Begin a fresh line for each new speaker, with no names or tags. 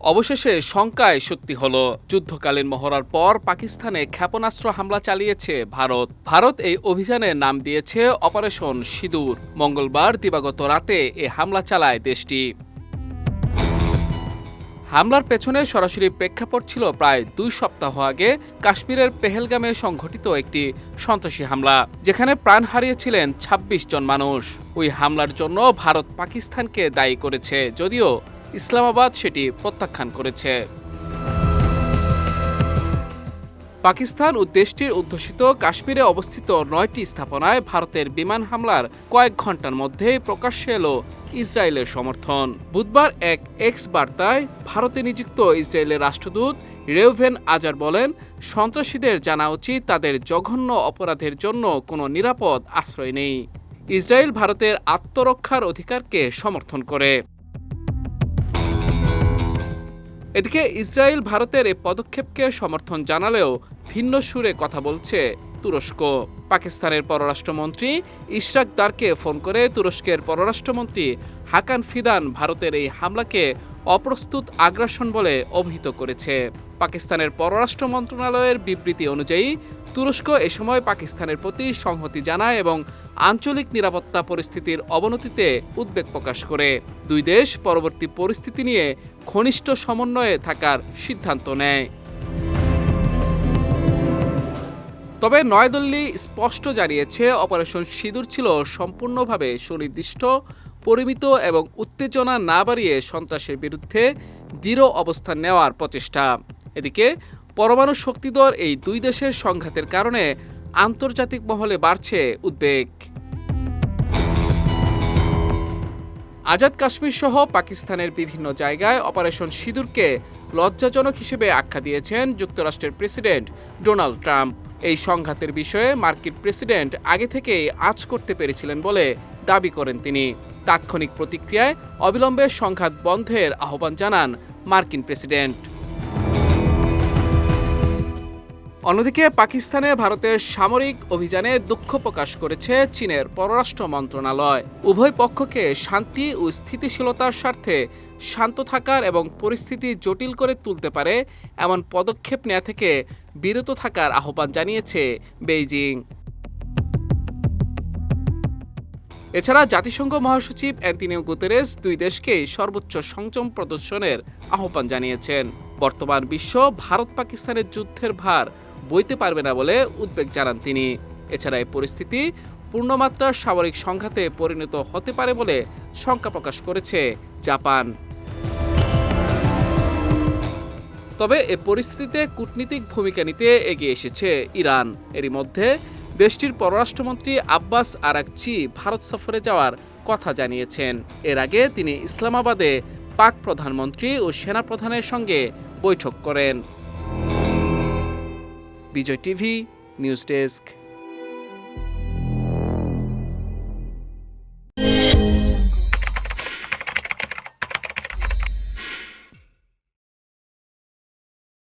অবশেষে শঙ্কায় সত্যি হলো। যুদ্ধকালীন মহড়ার পর পাকিস্তানে ক্ষেপণাস্ত্র হামলা চালিয়েছে ভারত এই অভিযানের নাম দিয়েছে অপারেশন সিঁদুর। মঙ্গলবার দিবাগত রাতে এ হামলা চালায় দেশটি। হামলার পেছনে সরাসরি প্রেক্ষাপট ছিল প্রায় 2 সপ্তাহ আগে কাশ্মীরের পেহেলগামে সংঘটিত একটি সন্ত্রাসী হামলা, যেখানে প্রাণ হারিয়েছিলেন ২৬ জন মানুষ। ওই হামলার জন্য ভারত পাকিস্তানকে দায়ী করেছে, যদিও ইসলামাবাদ সেটি প্রত্যাখ্যান করেছে। পাকিস্তান ও দেশটির অধ্যুষিত কাশ্মীরে অবস্থিত 9টি স্থাপনায় ভারতের বিমান হামলার কয়েক ঘন্টার মধ্যেই প্রকাশ্যে এলো ইসরায়েলের সমর্থন। বুধবার এক এক্স বার্তায় ভারতে নিযুক্ত ইসরায়েলের রাষ্ট্রদূত রেউভেন আজার বলেন, সন্ত্রাসীদের জানা উচিত তাদের জঘন্য অপরাধের জন্য কোনো নিরাপদ আশ্রয় নেই। ইসরায়েল ভারতের আত্মরক্ষার অধিকারকে সমর্থন করে। এদিকে ইসরায়েল ভারতের এই পদক্ষেপকে সমর্থন জানালেও ভিন্ন সুরে কথা বলছে তুরস্ক। পাকিস্তানের পররাষ্ট্রমন্ত্রী ইশরাক দারকে ফোন করে তুরস্কের পররাষ্ট্রমন্ত্রী হাকান ফিদান ভারতের এই হামলাকে অপ্রস্তুত আগ্রাসন বলে অভিহিত করেছে। পাকিস্তানের পররাষ্ট্র মন্ত্রণালয়ের বিবৃতি অনুযায়ী তুরস্ক এ সময় পাকিস্তানের প্রতি সংহতি জানায় এবং আঞ্চলিক নিরাপত্তা পরিস্থিতির অবনতিতে উদ্বেগ প্রকাশ করে। দুই দেশ পরবর্তী পরিস্থিতি নিয়ে ঘনিষ্ঠ সমন্বয়ে থাকার সিদ্ধান্ত নেয়। তবে নয়াদিল্লি স্পষ্ট জানিয়েছে, অপারেশন সিঁদুর ছিল সম্পূর্ণভাবে সুনির্দিষ্ট, পরিমিত এবং উত্তেজনা না বাড়িয়ে সন্ত্রাসের বিরুদ্ধে দৃঢ় অবস্থান নেওয়ার প্রচেষ্টা। এদিকে পরমাণু শক্তিধর এই দুই দেশের সংঘাতের কারণে আন্তর্জাতিক মহলে বাড়ছে উদ্বেগ। আজাদ কাশ্মীর সহ পাকিস্তানের বিভিন্ন জায়গায় অপারেশন সিঁদুরকে লজ্জাজনক হিসেবে আখ্যা দিয়েছেন যুক্তরাষ্ট্রের প্রেসিডেন্ট ডোনাল্ড ট্রাম্প। এই সংঘাতের বিষয়ে মার্কিন প্রেসিডেন্ট আগে থেকেই আঁচ করতে পেরেছিলেন বলে দাবি করেন তিনি। তাৎক্ষণিক প্রতিক্রিয়ায় অবিলম্বে সংঘাত বন্ধের আহ্বান জানান মার্কিন প্রেসিডেন্ট। অন্যদিকে পাকিস্তানে ভারতের সামরিক অভিযানে দুঃখ প্রকাশ করেছে চীনের পররাষ্ট্র মন্ত্রণালয়। উভয় পক্ষকে শান্তি ও স্থিতিশীলতার স্বার্থে শান্ত থাকার এবং পরিস্থিতি জটিল করে তুলতে পারে এমন পদক্ষেপ নেওয়া থেকে বিরত থাকার আহ্বান জানিয়েছে বেইজিং। এছাড়া জাতিসংঘ মহাসচিব অ্যান্টোনিও গুতেরেস দুই দেশকে সর্বোচ্চ সংযম প্রদর্শনের আহ্বান জানিয়েছেন। বর্তমান বিশ্ব ভারত পাকিস্তানের যুদ্ধের ভার বইতে পারবে না বলে উদ্বেগ জানান তিনি। এছাড়া এই পরিস্থিতি পূর্ণমাত্রার সামরিক সংঘাতে পরিণত হতে পারে বলে শঙ্কা প্রকাশ করেছে জাপান। তবে এ পরিস্থিতিতে কূটনীতিক ভূমিকা নিতে এগিয়ে এসেছে ইরান। এরই মধ্যে দেশটির পররাষ্ট্রমন্ত্রী আব্বাস আরাকচি ভারত সফরে যাওয়ার কথা জানিয়েছেন। এর আগে তিনি ইসলামাবাদে পাক প্রধানমন্ত্রী ও সেনাপ্রধানের সঙ্গে বৈঠক করেন। বিজয় টিভি নিউজ ডেস্ক।